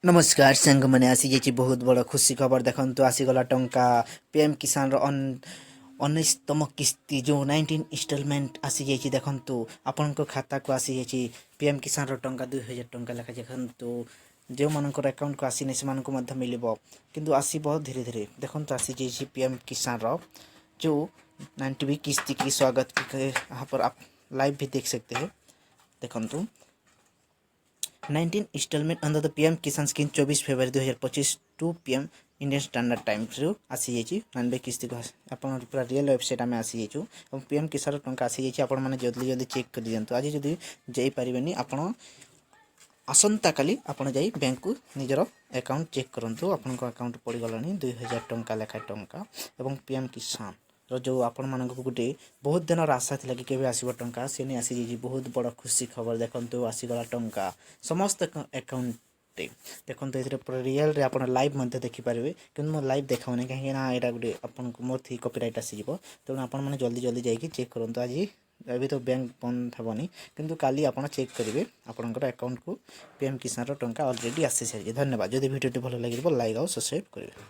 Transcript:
नमस्कार सांग मैंने आसी जाइए बहुत बड़ खुशी खबर देखु आसीगला टंका पीएम किसान उन्नीसतम किस्ती जो 19 इनस्टलमेंट आसी जाइए देखु आपण खाता को आसी जाइए पीएम किसान टंका 2000 टंका लेखा देखु जो मानकर अकाउंट को आसी नहीं मिल किंतु आसब धीरे धीरे देखु आसी जाइए पीएम किसान जो 90 किस्ती की स्वागत यहाँ पर आप लाइव भी देख सकते हैं। देखु 19 installment under the PM Kisan scheme 24 फरवरी 2025 to PM Indian standard time रू आसी जाइए 90 किस्ती को आपन पूरा रियल वेबसाइट आम आसी जाइए और पीएम किसान टंका आसी जाइए आपण मैंने जल्दी जल्दी चेक कर दिखाँ आज जदि जापारे आपण आसंता काली आपण जाई बैंक को निजर अकाउंट चेक करूँ आपण अकाउंट पड़गला 2000 टंका लेखा टंका एवं पीएम किसान जो आपण मान गोटे बहुत दिन आशा थी कि केवे आसब टंका सी नहीं आसी जाइए बहुत बड़ खुशी खबर देखो आसीगला टंका समस्त अकाउंट देखो ये पूरा रियल रे आप लाइव देखिपारे कि मैं लाइव देखाऊनी कहीं यहाँ गोटे आपन मोर थी कॉपीराइट आसीज तेणु आपने जल्दी जल्दी जाकि चेक करूँ आज अभी तो बैंक बंद हेनी किंतु काली आप चेक करेंगे आपंकर अकाउंट को पीएम किसान टंका ऑलरेडी आसी सारी। धन्यवाद। जदि वीडियो भल लगे लाइक और सब्सक्राइब करेंगे।